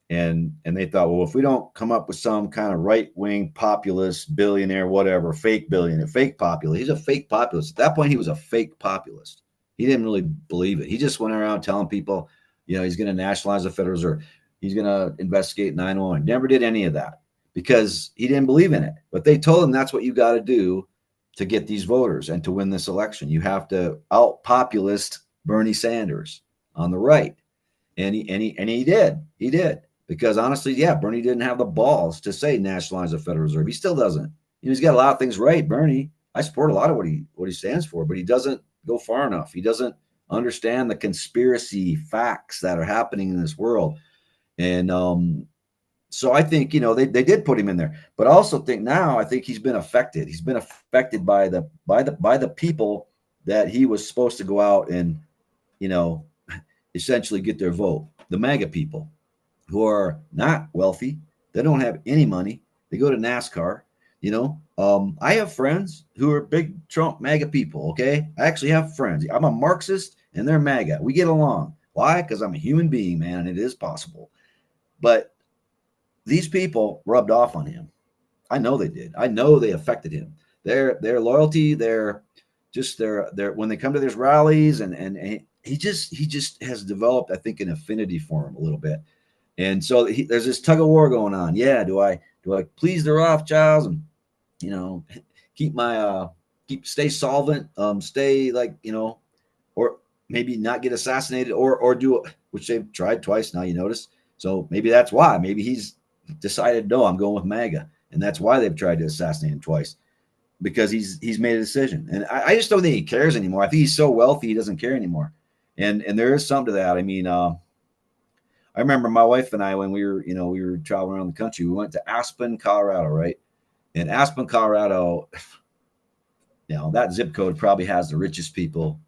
And they thought, well, if we don't come up with some kind of right-wing populist billionaire, whatever, fake billionaire, fake populist. He's a fake populist. At that point, he was a fake populist. He didn't really believe it. He just went around telling people, he's going to nationalize the Federal Reserve. He's going to investigate 9/11. Never did any of that because he didn't believe in it. But they told him that's what you got to do to get these voters and to win this election. You have to out-populist Bernie Sanders on the right. And he did. He did. Because honestly, yeah, Bernie didn't have the balls to say nationalize the Federal Reserve. He still doesn't. He's got a lot of things right, Bernie. I support a lot of what he stands for, but he doesn't go far enough. He doesn't understand the conspiracy facts that are happening in this world. And so I think, they did put him in there. But I also think now, I think he's been affected. He's been affected by the people that he was supposed to go out and, essentially get their vote. The MAGA people, who are not wealthy. They don't have any money. They go to NASCAR. I have friends who are big Trump MAGA people. Okay. I actually have friends. I'm a Marxist and they're MAGA. We get along. Why? Because I'm a human being, man, and it is possible. But these people rubbed off on him. I know they did. I know they affected him. Their loyalty, their when they come to these rallies, and he just has developed, I think, an affinity for him a little bit. And so there's this tug of war going on. Yeah, do I please the Rothschilds and stay solvent, stay or maybe not get assassinated, or do it, which they've tried twice now. You notice, so maybe that's why. Maybe he's decided, no, I'm going with MAGA, and that's why they've tried to assassinate him twice, because he's made a decision. And I just don't think he cares anymore. I think he's so wealthy he doesn't care anymore. And there is something to that. I mean, I remember my wife and I, when we were traveling around the country, we went to Aspen, Colorado, right? And Aspen, Colorado, that zip code probably has the richest people.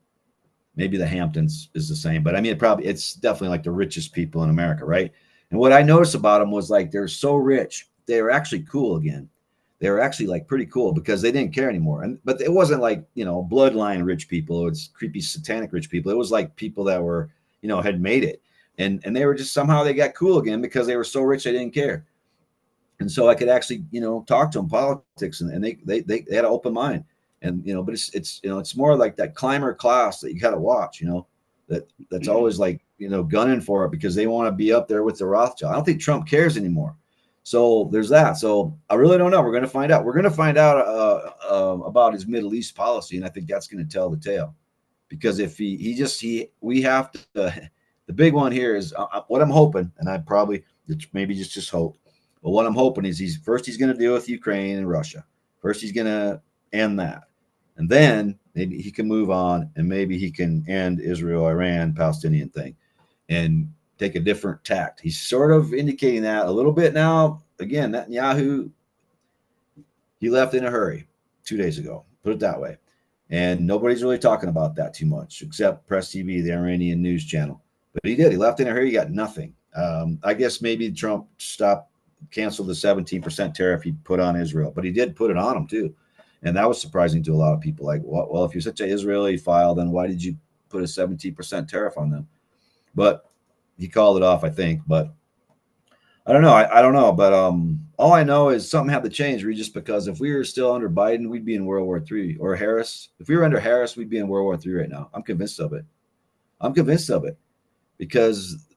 Maybe the Hamptons is the same, but I mean, it's definitely like the richest people in America, right? And what I noticed about them was like, they're so rich, they were actually cool again. They were actually like pretty cool because they didn't care anymore. But it wasn't like, bloodline rich people. It's creepy satanic rich people. It was like people that were, had made it. And they were just, somehow they got cool again because they were so rich they didn't care. And so I could actually, talk to them politics, and they had an open mind. And but it's it's more like that climber class that you got to watch, that's always like gunning for it because they want to be up there with the Rothschild. I don't think Trump cares anymore. So there's that. So I really don't know. We're going to find out. We're going to find out about his Middle East policy, and I think that's going to tell the tale. Because if we have to. The big one here is what I'm hoping, and I probably maybe just hope. But what I'm hoping is he's going to deal with Ukraine and Russia. First, he's going to end that, and then maybe he can move on, and maybe he can end Israel, Iran, Palestinian thing, and take a different tact. He's sort of indicating that a little bit now. Again, Netanyahu, he left in a hurry 2 days ago. Put it that way. And nobody's really talking about that too much, except Press TV, the Iranian news channel. But he did. He left in a hurry. He got nothing. I guess maybe Trump canceled the 17% tariff he put on Israel, but he did put it on them too. And that was surprising to a lot of people. Like, well, if you're such an Israeli file, then why did you put a 17% tariff on them? But he called it off, I think. But I don't know. I don't know. But all I know is something had to change, just because if we were still under Biden, we'd be in World War III. Or Harris. If we were under Harris, we'd be in World War III right now. I'm convinced of it. Because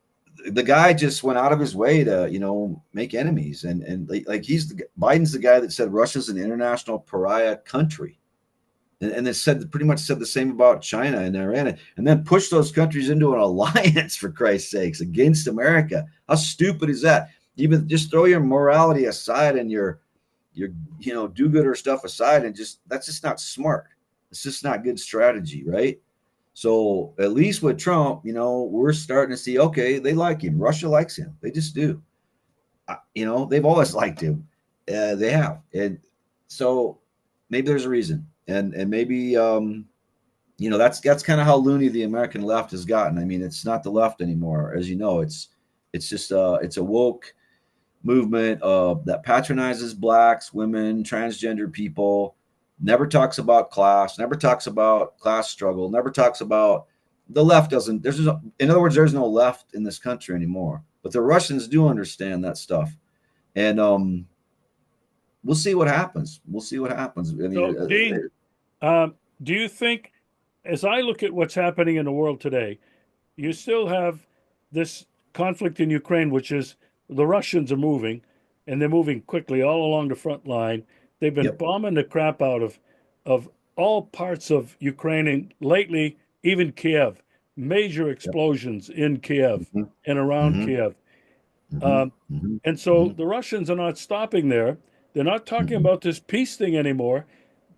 the guy just went out of his way to, make enemies. And like Biden's the guy that said Russia's an international pariah country. And it pretty much said the same about China and Iran, and then pushed those countries into an alliance, for Christ's sakes, against America. How stupid is that? Even just throw your morality aside and your do-gooder stuff aside, and that's just not smart. It's just not good strategy, right? So at least with Trump, we're starting to see, okay, they like him. Russia likes him. They just do. They've always liked him. They have. And so maybe there's a reason. And maybe, that's kind of how loony the American left has gotten. I mean, it's not the left anymore. As you know, it's just it's a woke movement that patronizes blacks, women, transgender people, never talks about class, never talks about class struggle, never talks about the left. In other words, there's no left in this country anymore. But the Russians do understand that stuff. And we'll see what happens. I mean, So, Dean, do you think, as I look at what's happening in the world today, you still have this conflict in Ukraine, which is the Russians are moving, and they're moving quickly all along the front line. They've been Yep. bombing the crap out of all parts of Ukraine, and lately even Kiev. Major explosions in Kiev Mm-hmm. and around Mm-hmm. Kiev. Mm-hmm. Um, Mm-hmm. and so Mm-hmm. the Russians are not stopping there. They're not talking Mm-hmm. about this peace thing anymore.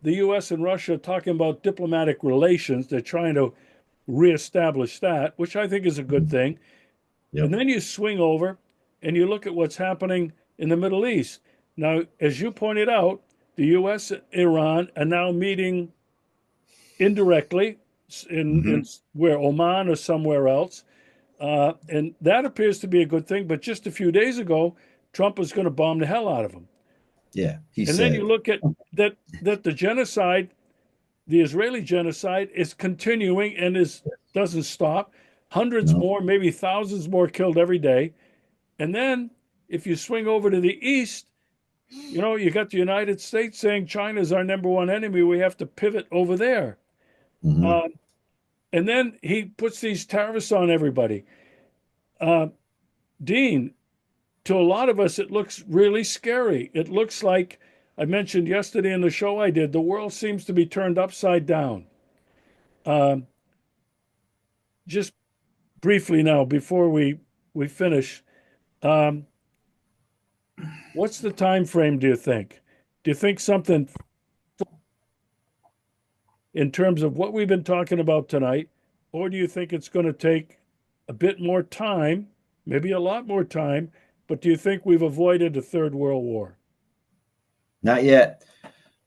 The U.S. and Russia are talking about diplomatic relations. They're trying to reestablish that, which I think is a good thing. And Yep. then you swing over and you look at what's happening in the Middle East. Now, as you pointed out, the U.S. and Iran are now meeting indirectly in Mm-hmm. where Oman or somewhere else. And that appears to be a good thing. But just a few days ago, Trump was going to bomb the hell out of them. Yeah, he And then said you it. look at that the genocide, the Israeli genocide, is continuing and doesn't stop. Hundreds No. more, maybe thousands more killed every day. And then if you swing over to the east, you got the United States saying China's our number one enemy. We have to pivot over there. Mm-hmm. Uh, and then he puts these tariffs on everybody. Uh, Dean, to a lot of us, it looks really scary. It looks like I mentioned yesterday in the show I did, the world seems to be turned upside down. Um, just briefly now, before we finish, um, what's the time frame? Do you think? Do you think something in terms of what we've been talking about tonight, or do you think it's going to take a bit more time, maybe a lot more time? But do you think we've avoided a third world war? Not yet.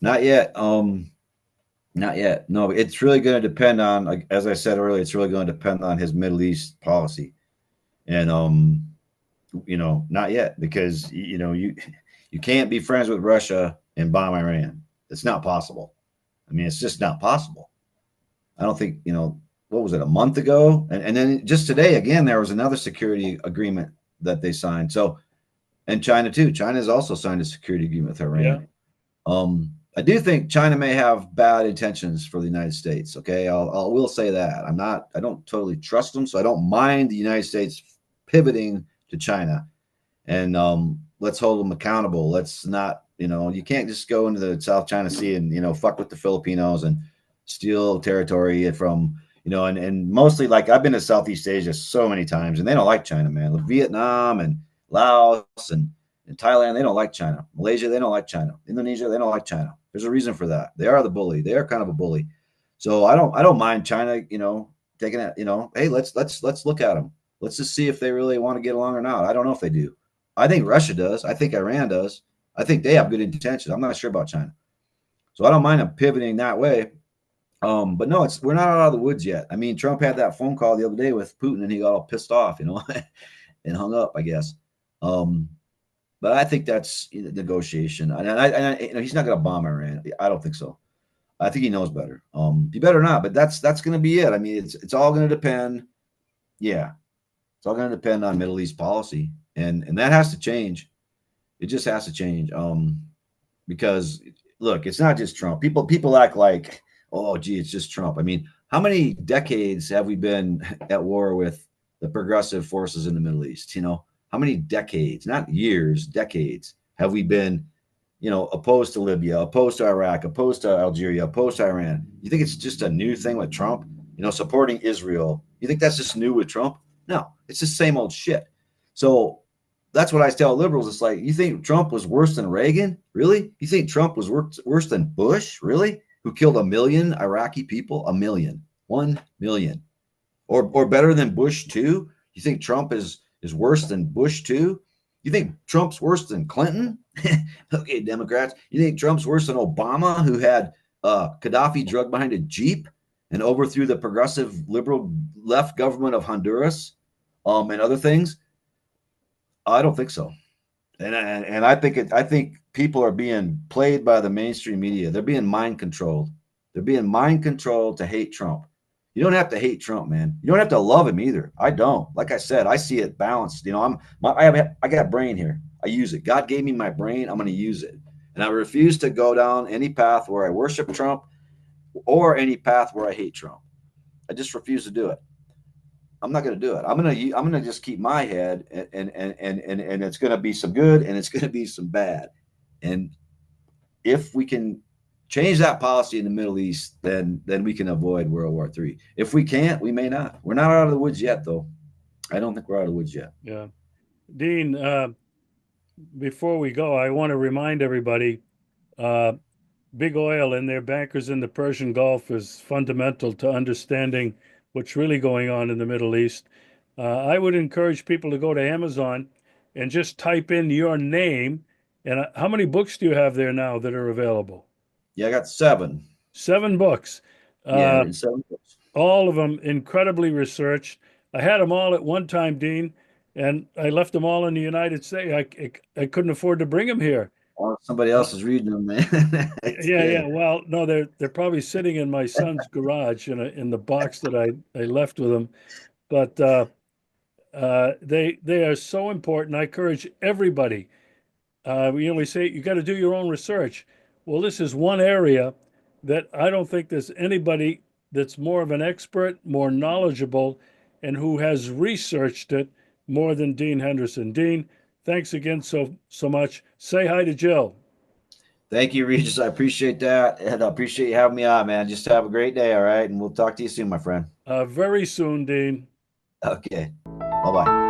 Not yet. Not yet. No, it's really going to depend on, like, as I said earlier, it's really going to depend on his Middle East policy. And not yet, because you can't be friends with Russia and bomb Iran. It's not possible. I mean, it's just not possible. I don't think, what was it, a month ago? And then just today, again, there was another security agreement that they signed. So And China too. China has also signed a security agreement with Yeah. Iran. I do think China may have bad intentions for the United States. Okay, I will say that I don't totally trust them, so I don't mind the United States pivoting to China, and let's hold them accountable. Let's not, you can't just go into the South China Sea and fuck with the Filipinos and steal territory from and mostly, like, I've been to Southeast Asia so many times, and they don't like China, man. Like Vietnam and Laos and Thailand, they don't like China. Malaysia, they don't like China. Indonesia, they don't like China. There's a reason for that. They are the bully. They are kind of a bully. So I don't mind China, taking it, hey, let's look at them. Let's just see if they really want to get along or not. I don't know if they do. I think Russia does. I think Iran does. I think they have good intentions. I'm not sure about China. So I don't mind them pivoting that way. But no, we're not out of the woods yet. I mean, Trump had that phone call the other day with Putin, and he got all pissed off, and hung up, I guess. But I think that's negotiation, and he's not going to bomb Iran. I don't think so. I think he knows better. He better not, but that's going to be it. I mean, it's all going to depend. Yeah, it's all going to depend on Middle East policy, and that has to change. It just has to change. Because look, it's not just Trump. People act like, oh, gee, it's just Trump. I mean, how many decades have we been at war with the progressive forces in the Middle East? How many decades, not years, decades, have we been, opposed to Libya, opposed to Iraq, opposed to Algeria, opposed to Iran? You think it's just a new thing with Trump? Supporting Israel. You think that's just new with Trump? No, it's the same old shit. So that's what I tell liberals. It's like, you think Trump was worse than Reagan? Really? You think Trump was worse than Bush? Really? Who killed 1 million Iraqi people? 1 million. 1 million. Or better than Bush too? You think Trump is worse than Bush too? You think Trump's worse than Clinton? Okay, Democrats. You think Trump's worse than Obama, who had Gaddafi drugged behind a Jeep and overthrew the progressive liberal left government of Honduras, and other things? I don't think so. And I think people are being played by the mainstream media. They're being mind controlled. They're being mind controlled to hate Trump. You don't have to hate Trump, man. You don't have to love him either. I don't. Like I said, I see it balanced. I got a brain here. I use it. God gave me my brain. I'm going to use it. And I refuse to go down any path where I worship Trump or any path where I hate Trump. I just refuse to do it. I'm not going to do it. I'm going to just keep my head, and it's going to be some good and it's going to be some bad. And if we can change that policy in the Middle East, then we can avoid World War III. If we can't, we may not. We're not out of the woods yet, though. I don't think we're out of the woods yet. Yeah. Dean, before we go, I want to remind everybody, uh, big oil and their bankers in the Persian Gulf is fundamental to understanding what's really going on in the Middle East. I would encourage people to go to Amazon and just type in your name. And how many books do you have there now that are available? Yeah, I got 7. 7 books. Yeah, Uh, 7 books. all of them incredibly researched. I had them all at one time, Dean, and I left them all in the United States. I couldn't afford to bring them here. Oh, somebody Uh, else is reading them, man. That's Yeah, yeah. good. Well, no, they're probably sitting in my son's garage in the box that I left with him. But they are so important. I encourage everybody. We say you got to do your own research. Well, this is one area that I don't think there's anybody that's more of an expert, more knowledgeable, and who has researched it more than Dean Henderson. Dean, thanks again so much. Say hi to Jill. Thank you, Regis. I appreciate that. And I appreciate you having me on, man. Just have a great day, all right? And we'll talk to you soon, my friend. Very soon, Dean. Okay. Bye bye.